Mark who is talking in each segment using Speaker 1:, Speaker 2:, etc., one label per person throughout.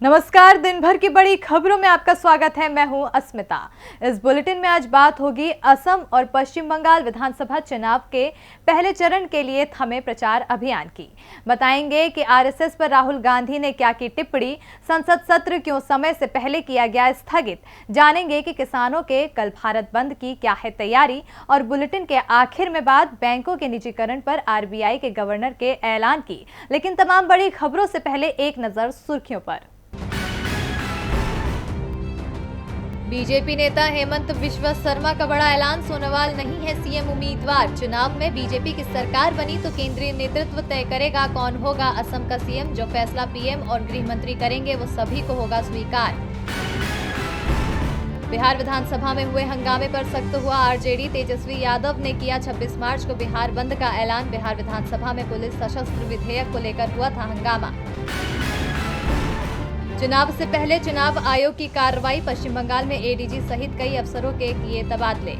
Speaker 1: नमस्कार, दिन भर की बड़ी खबरों में आपका स्वागत है। मैं हूं अस्मिता। इस बुलेटिन में आज बात होगी असम और पश्चिम बंगाल विधानसभा चुनाव के पहले चरण के लिए थमे प्रचार अभियान की। बताएंगे कि आरएसएस पर राहुल गांधी ने क्या की टिप्पणी, संसद सत्र क्यों समय से पहले किया गया स्थगित, जानेंगे कि किसानों के कल भारत बंद की क्या है तैयारी, और बुलेटिन के आखिर में बात बैंकों के निजीकरण पर आरबीआई के गवर्नर के ऐलान की। लेकिन तमाम बड़ी खबरों से पहले एक नजर सुर्खियों पर। बीजेपी नेता हेमंत बिस्वा शर्मा का बड़ा ऐलान, सोनोवाल नहीं है सीएम उम्मीदवार। चुनाव में बीजेपी की सरकार बनी तो केंद्रीय नेतृत्व तय करेगा कौन होगा असम का सीएम। जो फैसला पीएम और गृह मंत्री करेंगे वो सभी को होगा स्वीकार। बिहार विधानसभा में हुए हंगामे पर सख्त हुआ आरजेडी। तेजस्वी यादव ने किया 26 मार्च को बिहार बंद का ऐलान। बिहार विधानसभा में पुलिस सशस्त्र विधेयक को लेकर हुआ था हंगामा। चुनाव से पहले चुनाव आयोग की कार्रवाई, पश्चिम बंगाल में एडीजी सहित कई अफसरों के किए तबादले।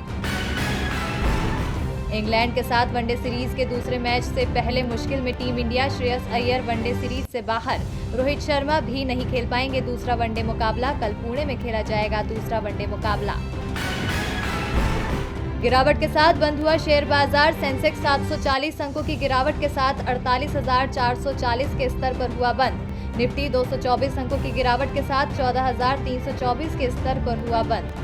Speaker 1: इंग्लैंड के साथ वनडे सीरीज के दूसरे मैच से पहले मुश्किल में team India. Shreyas Iyer one day series से बाहर, रोहित शर्मा भी नहीं खेल पाएंगे दूसरा वनडे मुकाबला। कल पुणे में खेला जाएगा दूसरा वनडे मुकाबला। गिरावट के साथ बंद हुआ शेयर बाजार। सेंसेक्स 740 अंकों की गिरावट के साथ 48,440 के स्तर पर हुआ बंद। निफ्टी 224 अंकों की गिरावट के साथ 14,324 के स्तर पर हुआ बंद।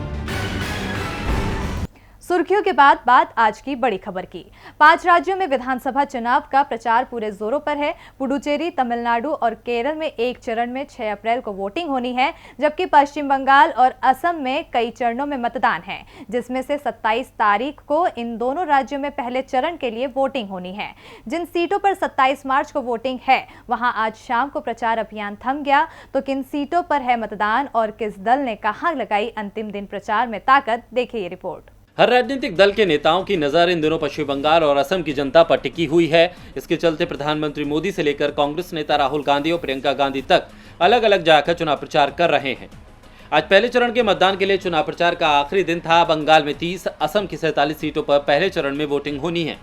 Speaker 1: सुर्खियों के बाद बात आज की बड़ी खबर की। 5 राज्यों में विधानसभा चुनाव का प्रचार पूरे जोरों पर है। पुडुचेरी, तमिलनाडु और केरल में एक चरण में 6 अप्रैल को वोटिंग होनी है, जबकि पश्चिम बंगाल और असम में कई चरणों में मतदान है, जिसमें से 27 तारीख को इन दोनों राज्यों में पहले चरण के लिए वोटिंग होनी है। जिन सीटों पर 27 मार्च को वोटिंग है, वहां आज शाम को प्रचार अभियान थम गया। तो किन सीटों पर है मतदान और किस दल ने कहां लगाई अंतिम दिन प्रचार में ताकत, देखिए ये रिपोर्ट।
Speaker 2: हर राजनीतिक दल के नेताओं की नजर इन दिनों पश्चिम बंगाल और असम की जनता पर टिकी हुई है। इसके चलते प्रधानमंत्री मोदी से लेकर कांग्रेस नेता राहुल गांधी और प्रियंका गांधी तक अलग अलग जाकर चुनाव प्रचार कर रहे हैं। आज पहले चरण के मतदान के लिए चुनाव प्रचार का आखिरी दिन था। बंगाल में 30, असम की 47 सीटों पर पहले चरण में वोटिंग होनी है।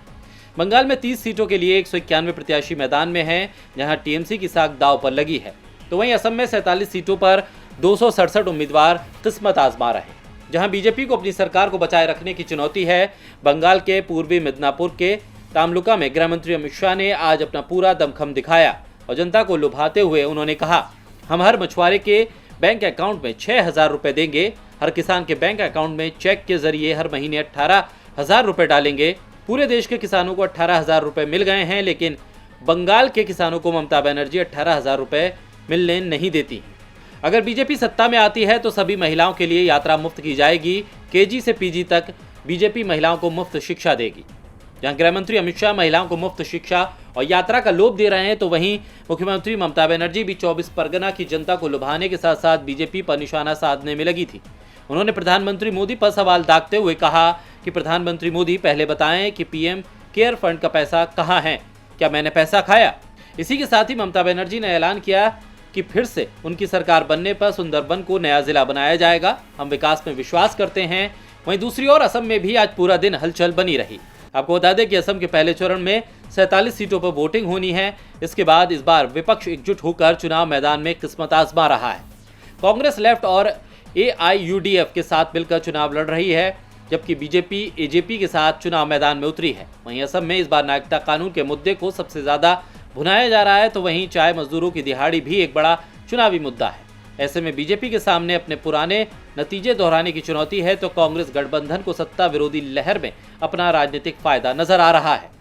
Speaker 2: बंगाल में 30 सीटों के लिए 191 प्रत्याशी मैदान में हैं, जहां टीएमसी की साख दांव पर लगी है। तो वहीं असम में 47 सीटों पर 267 उम्मीदवार किस्मत आजमा रहे हैं, जहां बीजेपी को अपनी सरकार को बचाए रखने की चुनौती है। बंगाल के पूर्वी मिदनापुर के तामलुका में गृह मंत्री अमित शाह ने आज अपना पूरा दमखम दिखाया और जनता को लुभाते हुए उन्होंने कहा, हम हर मछुआरे के बैंक अकाउंट में 6,000 रुपए देंगे, हर किसान के बैंक अकाउंट में चेक के जरिए हर महीने 18,000 रुपए डालेंगे। पूरे देश के किसानों को 18,000 रुपए मिल गए हैं, लेकिन बंगाल के किसानों को ममता बनर्जी 18,000 रुपए मिलने नहीं देती। अगर बीजेपी सत्ता में आती है तो सभी महिलाओं के लिए यात्रा मुफ्त की जाएगी। केजी से पीजी तक बीजेपी महिलाओं को मुफ्त शिक्षा देगी। जहां गृह मंत्री अमित शाह महिलाओं को मुफ्त शिक्षा और यात्रा का लोभ दे रहे हैं, तो वहीं मुख्यमंत्री ममता बनर्जी भी 24 परगना की जनता को लुभाने के साथ साथ बीजेपी पर निशाना साधने में लगी थी। उन्होंने प्रधानमंत्री मोदी पर सवाल दागते हुए कहा कि प्रधानमंत्री मोदी पहले बताएं कि पीएम केयर फंड का पैसा कहाँ है, क्या मैंने पैसा खाया। इसी के साथ ही ममता बनर्जी ने ऐलान किया कि फिर से उनकी सरकार बनने पर सुंदरबन को नया जिला बनाया जाएगा। हम विकास में विश्वास करते हैं। वहीं दूसरी ओर असम में भी आज पूरा दिन हलचल बनी रही। आपको बता दें कि असम के पहले चरण में 47 सीटों पर वोटिंग होनी है। इसके बाद इस बार विपक्ष एकजुट होकर चुनाव मैदान में किस्मत आजमा रहा है। कांग्रेस लेफ्ट और AIUDF के साथ मिलकर चुनाव लड़ रही है, जबकि बीजेपी AJP के साथ चुनाव मैदान में उतरी है। वहीं असम में इस बार नागरिकता कानून के मुद्दे को सबसे ज्यादा भुनाया जा रहा है, तो वहीं चाय मजदूरों की दिहाड़ी भी एक बड़ा चुनावी मुद्दा है। ऐसे में बीजेपी के सामने अपने पुराने नतीजे दोहराने की चुनौती है, तो कांग्रेस गठबंधन को सत्ता विरोधी लहर में अपना राजनीतिक फायदा नजर आ रहा है।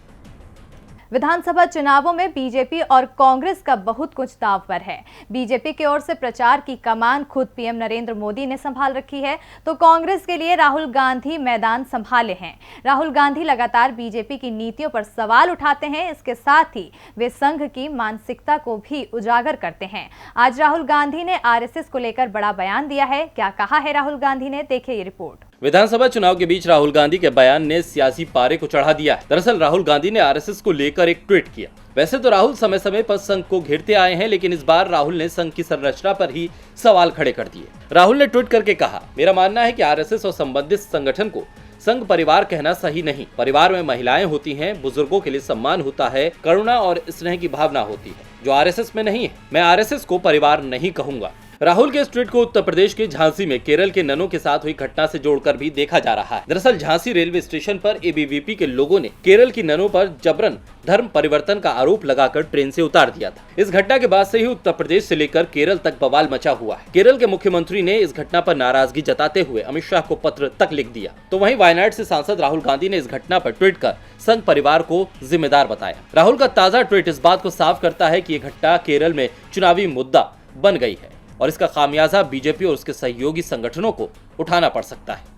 Speaker 1: विधानसभा चुनावों में बीजेपी और कांग्रेस का बहुत कुछ दांव पर है। बीजेपी की ओर से प्रचार की कमान खुद पीएम नरेंद्र मोदी ने संभाल रखी है, तो कांग्रेस के लिए राहुल गांधी मैदान संभाले हैं। राहुल गांधी लगातार बीजेपी की नीतियों पर सवाल उठाते हैं। इसके साथ ही वे संघ की मानसिकता को भी उजागर करते हैं। आज राहुल गांधी ने आरएसएस को लेकर बड़ा बयान दिया है। क्या कहा है राहुल गांधी ने, देखिए ये रिपोर्ट।
Speaker 2: विधानसभा चुनाव के बीच राहुल गांधी के बयान ने सियासी पारे को चढ़ा दिया है। दरअसल राहुल गांधी ने आरएसएस को लेकर एक ट्वीट किया। वैसे तो राहुल समय समय पर संघ को घेरते आए हैं, लेकिन इस बार राहुल ने संघ की संरचना पर ही सवाल खड़े कर दिए। राहुल ने ट्वीट करके कहा, मेरा मानना है कि आरएसएस और संबंधित संगठन को संघ परिवार कहना सही नहीं। परिवार में महिलाएं होती हैं, बुजुर्गों के लिए सम्मान होता है, करुणा और स्नेह की भावना होती है, जो आरएसएस में नहीं है। मैं आरएसएस को परिवार नहीं कहूंगा। राहुल के इस ट्वीट को उत्तर प्रदेश के झांसी में केरल के ननों के साथ हुई घटना से जोड़कर भी देखा जा रहा है। दरअसल झांसी रेलवे स्टेशन पर एबीवीपी के लोगों ने केरल की ननों पर जबरन धर्म परिवर्तन का आरोप लगाकर ट्रेन से उतार दिया था। इस घटना के बाद से ही उत्तर प्रदेश से लेकर केरल तक बवाल मचा हुआ है। केरल के मुख्यमंत्री ने इस घटना पर नाराजगी जताते हुए अमित शाह को पत्र तक लिख दिया। तो वहीं वायनाड से सांसद राहुल गांधी ने इस घटना पर ट्वीट कर संघ परिवार को जिम्मेदार बताया। राहुल का ताजा ट्वीट इस बात को साफ करता है कि ये घटना केरल में चुनावी मुद्दा बन गई है और इसका खामियाजा बीजेपी और उसके सहयोगी संगठनों को उठाना पड़ सकता है।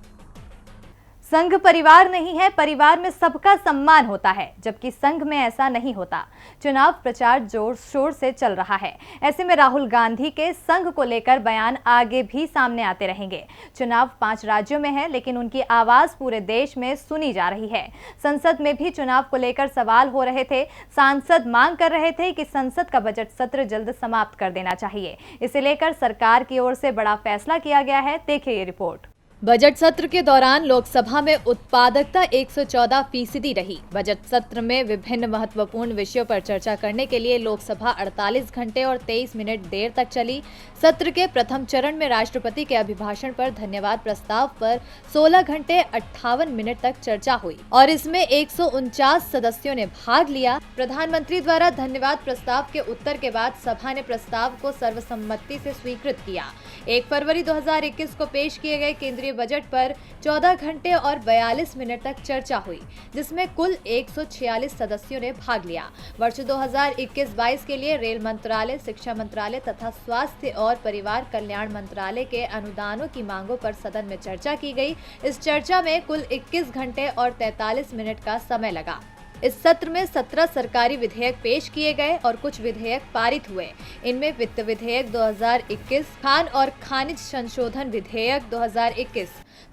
Speaker 1: संघ परिवार नहीं है, परिवार में सबका सम्मान होता है, जबकि संघ में ऐसा नहीं होता। चुनाव प्रचार जोर शोर से चल रहा है। ऐसे में राहुल गांधी के संघ को लेकर बयान आगे भी सामने आते रहेंगे। चुनाव 5 राज्यों में है, लेकिन उनकी आवाज पूरे देश में सुनी जा रही है। संसद में भी चुनाव को लेकर सवाल हो रहे थे। सांसद मांग कर रहे थे कि संसद का बजट सत्र जल्द समाप्त कर देना चाहिए। इसे लेकर सरकार की ओर से बड़ा फैसला किया गया है। देखिए ये रिपोर्ट। बजट सत्र के दौरान लोकसभा में उत्पादकता 114% रही। बजट सत्र में विभिन्न महत्वपूर्ण विषयों पर चर्चा करने के लिए लोकसभा 48 घंटे और 23 मिनट देर तक चली। सत्र के प्रथम चरण में राष्ट्रपति के अभिभाषण पर धन्यवाद प्रस्ताव पर 16 घंटे 58 मिनट तक चर्चा हुई और इसमें 149 सदस्यों ने भाग लिया। प्रधानमंत्री द्वारा धन्यवाद प्रस्ताव के उत्तर के बाद सभा ने प्रस्ताव को सर्वसम्मति से स्वीकृत किया। 1 फरवरी 2021 को पेश किए गए केंद्रीय बजट पर 14 घंटे और 42 मिनट तक चर्चा हुई, जिसमें कुल 146 सदस्यों ने भाग लिया। वर्ष 2021-22 के लिए रेल मंत्रालय, शिक्षा मंत्रालय तथा स्वास्थ्य और परिवार कल्याण मंत्रालय के अनुदानों की मांगों पर सदन में चर्चा की गई। इस चर्चा में कुल 21 घंटे और 43 मिनट का समय लगा। इस सत्र में 17 सरकारी विधेयक पेश किए गए और कुछ विधेयक पारित हुए। इनमें वित्त विधेयक 2021, खान और खनिज संशोधन विधेयक 2021,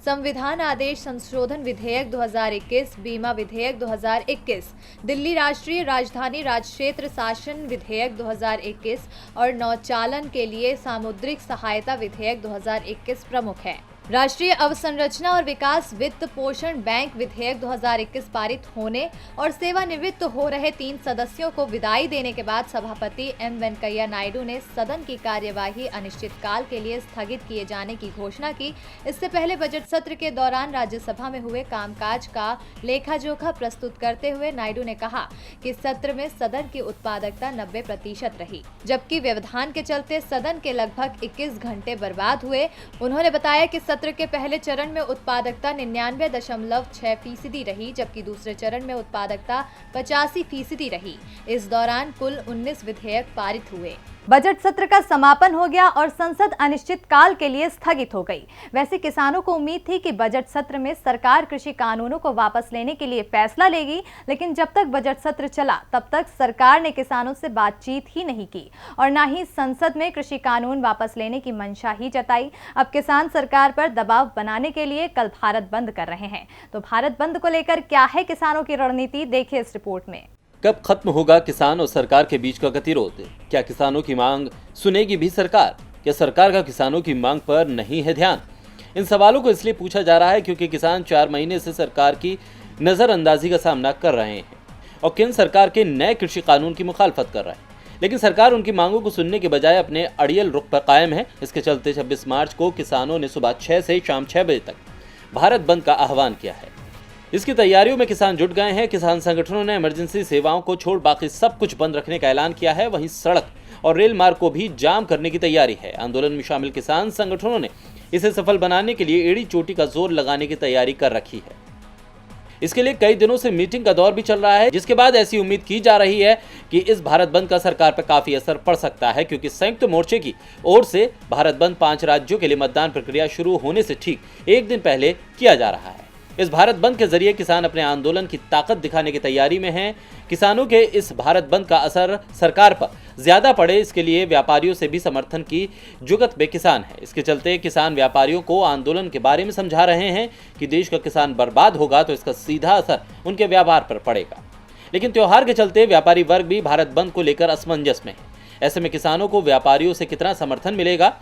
Speaker 1: संविधान आदेश संशोधन विधेयक 2021, बीमा विधेयक 2021, दिल्ली राष्ट्रीय राजधानी राज्यक्षेत्र शासन विधेयक 2021 और नौचालन के लिए सामुद्रिक सहायता विधेयक 2021 प्रमुख है। राष्ट्रीय अवसंरचना और विकास वित्त पोषण बैंक विधेयक 2021 पारित होने और सेवानिवृत्त हो रहे 3 सदस्यों को विदाई देने के बाद सभापति एम वेंकैया नायडू ने सदन की कार्यवाही अनिश्चितकाल के लिए स्थगित किए जाने की घोषणा की। इससे पहले बजट सत्र के दौरान राज्यसभा में हुए कामकाज का लेखा जोखा प्रस्तुत करते हुए नायडू ने कहा कि सत्र में सदन की उत्पादकता 90% रही, जबकि व्यवधान के चलते सदन के लगभग 21 घंटे बर्बाद हुए। उन्होंने बताया कि सत्र के पहले चरण में उत्पादकता 99.6% रही, जबकि दूसरे चरण में उत्पादकता 85% रही। इस दौरान कुल 19 विधेयक पारित हुए। बजट सत्र का समापन हो गया और संसद अनिश्चितकाल के लिए स्थगित हो गई। वैसे किसानों को उम्मीद थी कि बजट सत्र में सरकार कृषि कानूनों को वापस लेने के लिए फैसला लेगी, लेकिन जब तक बजट सत्र चला तब तक सरकार ने किसानों से बातचीत ही नहीं की और न ही संसद में कृषि कानून वापस लेने की मंशा ही जताई। अब किसान सरकार पर दबाव बनाने के लिए कल भारत बंद कर रहे हैं। तो भारत बंद को लेकर क्या है किसानों की रणनीति, देखिए इस रिपोर्ट में।
Speaker 2: कब खत्म होगा किसान और सरकार के बीच का गतिरोध? क्या किसानों की मांग सुनेगी भी सरकार? क्या सरकार का किसानों की मांग पर नहीं है ध्यान? इन सवालों को इसलिए पूछा जा रहा है क्योंकि किसान 4 महीने से सरकार की नजरअंदाजी का सामना कर रहे हैं और केंद्र सरकार के नए कृषि कानून की मुखालफत कर रहे हैं, लेकिन सरकार उनकी मांगों को सुनने के बजाय अपने अड़ियल रुख पर कायम है। इसके चलते 26 मार्च को किसानों ने सुबह 6 से शाम 6 बजे तक भारत बंद का आह्वान किया है। इसकी तैयारियों में किसान जुट गए हैं। किसान संगठनों ने इमरजेंसी सेवाओं को छोड़ बाकी सब कुछ बंद रखने का ऐलान किया है। वहीं सड़क और रेल मार्ग को भी जाम करने की तैयारी है। आंदोलन में शामिल किसान संगठनों ने इसे सफल बनाने के लिए एड़ी चोटी का जोर लगाने की तैयारी कर रखी है। इसके लिए कई दिनों से मीटिंग का दौर भी चल रहा है, जिसके बाद ऐसी उम्मीद की जा रही है कि इस भारत बंद का सरकार पर काफी असर पड़ सकता है, क्योंकि संयुक्त मोर्चे की ओर से भारत बंद 5 राज्यों के लिए मतदान प्रक्रिया शुरू होने से ठीक 1 दिन पहले किया जा रहा है। इस भारत बंद के जरिए किसान अपने आंदोलन की ताकत दिखाने की तैयारी में हैं। किसानों के इस भारत बंद का असर सरकार पर ज्यादा पड़े, इसके लिए व्यापारियों से भी समर्थन की जुगत में किसान है। इसके चलते किसान व्यापारियों को आंदोलन के बारे में समझा रहे हैं कि देश का किसान बर्बाद होगा तो इसका सीधा असर उनके व्यापार पर पड़ेगा। लेकिन त्योहार के चलते व्यापारी वर्ग भी भारत बंद को लेकर असमंजस में है। ऐसे में किसानों को व्यापारियों से कितना समर्थन मिलेगा,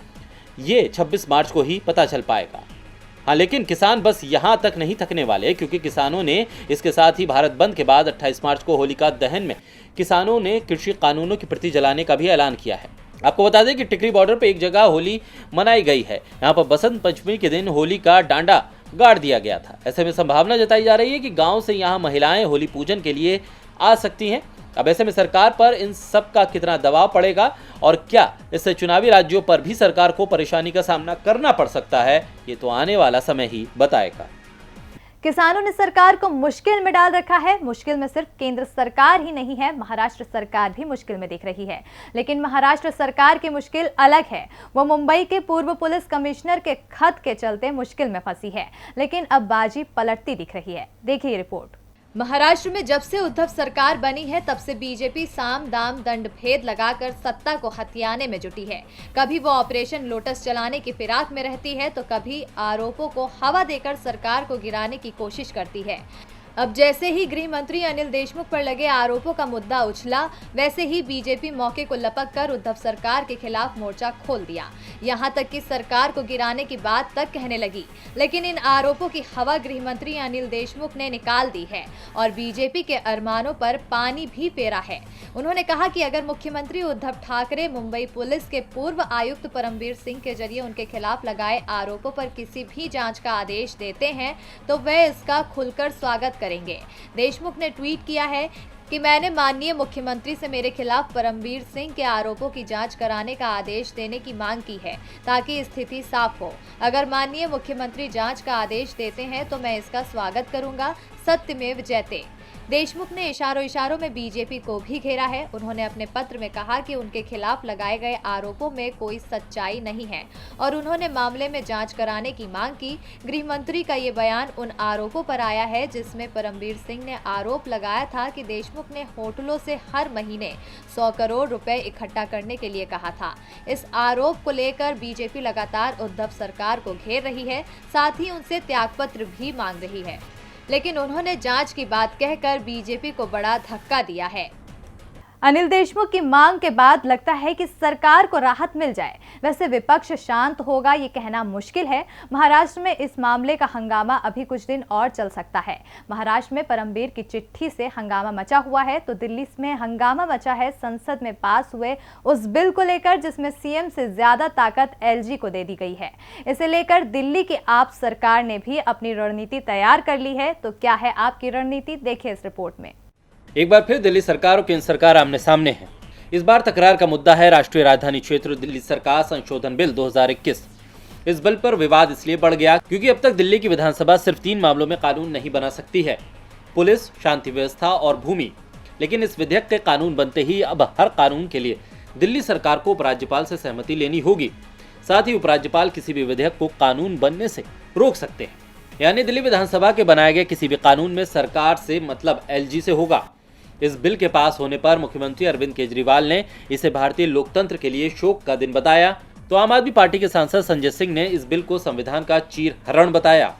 Speaker 2: ये 26 मार्च को ही पता चल पाएगा। हाँ, लेकिन किसान बस यहाँ तक नहीं थकने वाले, क्योंकि किसानों ने इसके साथ ही भारत बंद के बाद 28 मार्च को होलिका दहन में किसानों ने कृषि कानूनों की प्रति जलाने का भी ऐलान किया है। आपको बता दें कि टिकरी बॉर्डर पर एक जगह होली मनाई गई है। यहाँ पर बसंत पंचमी के दिन होली का डांडा गाड़ दिया गया था। ऐसे में संभावना जताई जा रही है कि गाँव से यहाँ महिलाएं होली पूजन के लिए आ सकती हैं। अब ऐसे में सरकार पर इन सब का कितना दबाव पड़ेगा और क्या इससे चुनावी राज्यों पर भी सरकार को परेशानी का सामना करना पड़ सकता है, ये तो आने वाला समय ही बताएगा।
Speaker 1: किसानों ने सरकार को मुश्किल में डाल रखा है। मुश्किल में सिर्फ केंद्र सरकार ही नहीं है, महाराष्ट्र सरकार भी मुश्किल में दिख रही है। लेकिन महाराष्ट्र सरकार की मुश्किल अलग है। वो मुंबई के पूर्व पुलिस कमिश्नर के खत के चलते मुश्किल में फंसी है, लेकिन अब बाजी पलटती दिख रही है। देखिए रिपोर्ट। महाराष्ट्र में जब से उद्धव सरकार बनी है तब से बीजेपी साम दाम दंड भेद लगाकर सत्ता को हथियाने में जुटी है। कभी वो ऑपरेशन लोटस चलाने की फिराक में रहती है तो कभी आरोपों को हवा देकर सरकार को गिराने की कोशिश करती है। अब जैसे ही गृह मंत्री अनिल देशमुख पर लगे आरोपों का मुद्दा उछला, वैसे ही बीजेपी मौके को लपक कर उद्धव सरकार के खिलाफ मोर्चा खोल दिया। यहां तक कि सरकार को गिराने की बात तक कहने लगी। लेकिन इन आरोपों की हवा गृह मंत्री अनिल देशमुख ने निकाल दी है और बीजेपी के अरमानों पर पानी भी फेरा है। उन्होंने कहा कि अगर मुख्यमंत्री उद्धव ठाकरे मुंबई पुलिस के पूर्व आयुक्त परमवीर सिंह के जरिए उनके खिलाफ लगाए आरोपों पर किसी भी जांच का आदेश देते हैं तो वह इसका खुलकर स्वागत करेंगे। देशमुख ने ट्वीट किया है कि मैंने माननीय मुख्यमंत्री से मेरे खिलाफ परमवीर सिंह के आरोपों की जांच कराने का आदेश देने की मांग की है ताकि स्थिति साफ हो। अगर माननीय मुख्यमंत्री जांच का आदेश देते हैं तो मैं इसका स्वागत करूंगा। सत्यमेव जयते। देशमुख ने इशारों में बीजेपी को भी घेरा है। उन्होंने अपने पत्र में कहा कि उनके खिलाफ लगाए गए आरोपों में कोई सच्चाई नहीं है और उन्होंने मामले में जांच कराने की मांग की। गृह मंत्री का ये बयान उन आरोपों पर आया है जिसमें परमवीर सिंह ने आरोप लगाया था कि देशमुख ने होटलों से हर महीने 100 करोड़ रुपए इकट्ठा करने के लिए कहा था। इस आरोप को लेकर बीजेपी लगातार उद्धव सरकार को घेर रही है, साथ ही उनसे त्यागपत्र भी मांग रही है। लेकिन उन्होंने जांच की बात कहकर बीजेपी को बड़ा धक्का दिया है। अनिल देशमुख की मांग के बाद लगता है कि सरकार को राहत मिल जाए। वैसे विपक्ष शांत होगा ये कहना मुश्किल है। महाराष्ट्र में इस मामले का हंगामा अभी कुछ दिन और चल सकता है। महाराष्ट्र में परमवीर की चिट्ठी से हंगामा मचा हुआ है तो दिल्ली में हंगामा मचा है संसद में पास हुए उस बिल को लेकर जिसमें सीएम से ज्यादा ताकत एलजी को दे दी गई है। इसे लेकर दिल्ली की आप सरकार ने भी अपनी रणनीति तैयार कर ली है। तो क्या है आपकी रणनीति, देखिए इस रिपोर्ट में।
Speaker 2: एक बार फिर दिल्ली सरकार और केंद्र सरकार आमने सामने है। इस बार तकरार का मुद्दा है राष्ट्रीय राजधानी क्षेत्र दिल्ली सरकार संशोधन बिल 2021। इस बिल पर विवाद इसलिए बढ़ गया क्योंकि अब तक दिल्ली की विधानसभा सिर्फ 3 मामलों में कानून नहीं बना सकती है, पुलिस, शांति व्यवस्था और भूमि। लेकिन इस विधेयक के कानून बनते ही अब हर कानून के लिए दिल्ली सरकार को उपराज्यपाल से सहमति लेनी होगी। साथ ही उपराज्यपाल किसी भी विधेयक को कानून बनने से रोक सकते हैं। यानी दिल्ली विधानसभा के बनाए गए किसी भी कानून में सरकार से मतलब एलजी से होगा। इस बिल के पास होने पर मुख्यमंत्री अरविंद केजरीवाल ने इसे भारतीय लोकतंत्र के लिए शोक का दिन बताया, तो आम आदमी पार्टी के सांसद संजय सिंह ने इस बिल को संविधान का चीरहरण बताया।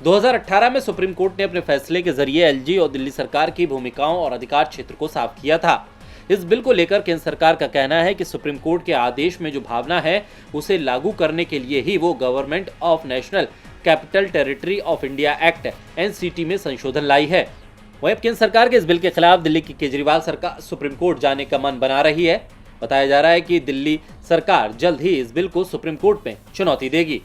Speaker 2: 2018 में सुप्रीम कोर्ट ने अपने फैसले के जरिए एलजी और दिल्ली सरकार की भूमिकाओं और अधिकार क्षेत्र को साफ किया था। इस बिल को लेकर केंद्र सरकार का कहना है कि सुप्रीम कोर्ट के आदेश में जो भावना है उसे लागू करने के लिए ही वो government of national capital territory of India act NCT में संशोधन लाई है। वहीं केंद्र सरकार के इस बिल के खिलाफ दिल्ली की केजरीवाल सरकार सुप्रीम कोर्ट जाने का मन बना रही है। बताया जा रहा है कि दिल्ली सरकार जल्द ही इस बिल को सुप्रीम कोर्ट में चुनौती देगी।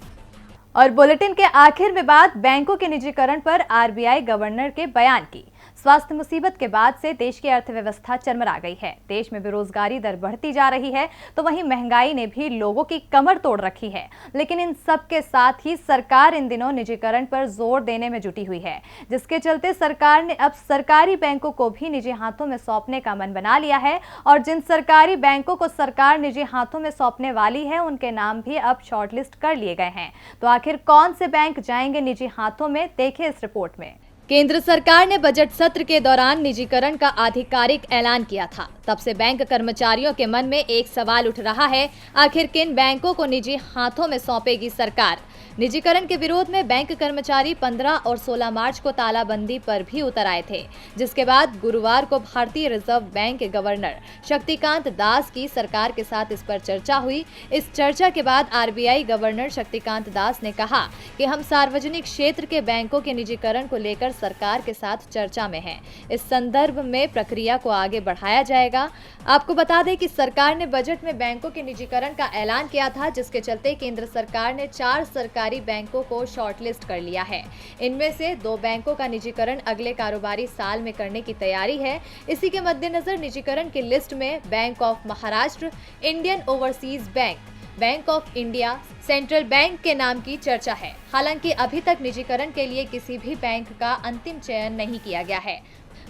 Speaker 1: और बुलेटिन के आखिर में बात बैंकों के निजीकरण पर आरबीआई गवर्नर के बयान की। स्वास्थ्य मुसीबत के बाद से देश की अर्थव्यवस्था चरमरा गई है। देश में बेरोजगारी दर बढ़ती जा रही है तो वहीं महंगाई ने भी लोगों की कमर तोड़ रखी है। लेकिन इन सब के साथ ही सरकार इन दिनों निजीकरण पर जोर देने में जुटी हुई है, जिसके चलते सरकार ने अब सरकारी बैंकों को भी निजी हाथों में सौंपने का मन बना लिया है। और जिन सरकारी बैंकों को सरकार निजी हाथों में सौंपने वाली है उनके नाम भी अब शॉर्टलिस्ट कर लिए गए हैं। तो आखिर कौन से बैंक जाएंगे निजी हाथों में, देखिए इस रिपोर्ट में। केंद्र सरकार ने बजट सत्र के दौरान निजीकरण का आधिकारिक ऐलान किया था। तब से बैंक कर्मचारियों के मन में एक सवाल उठ रहा है, आखिर किन बैंकों को निजी हाथों में सौंपेगी सरकार। निजीकरण के विरोध में बैंक कर्मचारी 15 और 16 मार्च को तालाबंदी पर भी उतर आए थे, जिसके बाद गुरुवार को भारतीय रिजर्व बैंक के गवर्नर शक्तिकांत दास की सरकार के साथ इस पर चर्चा हुई। इस चर्चा के बाद आरबीआई गवर्नर शक्तिकांत दास ने कहा कि हम सार्वजनिक क्षेत्र के बैंकों के निजीकरण को लेकर सरकार के साथ चर्चा में हैं। इस संदर्भ में प्रक्रिया को आगे बढ़ाया जाएगा। आपको बता दें कि सरकार ने बजट में बैंकों के निजीकरण का ऐलान किया था, जिसके चलते केंद्र सरकार ने 4 सरकारी बैंकों को शॉर्टलिस्ट कर लिया है। इनमें से 2 बैंकों का निजीकरण अगले कारोबारी साल में करने की तैयारी है। इसी के मद्देनजर निजीकरण की लिस्ट में bank of Maharashtra, Indian overseas bank, bank of India, central bank के नाम की चर्चा है। हालांकि अभी तक निजीकरण के लिए किसी भी बैंक का अंतिम चयन नहीं किया गया है।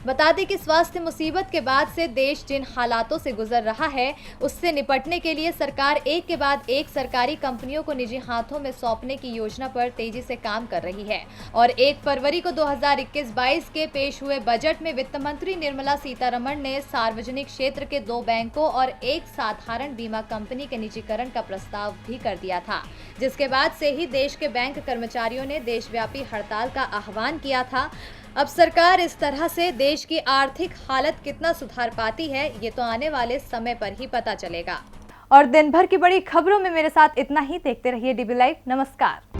Speaker 1: बता दें कि स्वास्थ्य मुसीबत के बाद से देश जिन हालातों से गुजर रहा है, उससे निपटने के लिए सरकार एक के बाद एक सरकारी कंपनियों को निजी हाथों में सौंपने की योजना पर तेजी से काम कर रही है। और 1 फरवरी को 2021-22 के पेश हुए बजट में वित्त मंत्री निर्मला सीतारमण ने सार्वजनिक क्षेत्र के 2 बैंकों और एक साधारण बीमा कंपनी के निजीकरण का प्रस्ताव भी कर दिया था, जिसके बाद से ही देश के बैंक कर्मचारियों ने देशव्यापी हड़ताल का आह्वान किया था। अब सरकार इस तरह से देश की आर्थिक हालत कितना सुधार पाती है, ये तो आने वाले समय पर ही पता चलेगा। और दिन भर की बड़ी खबरों में मेरे साथ इतना ही। देखते रहिए डीबी लाइव। नमस्कार।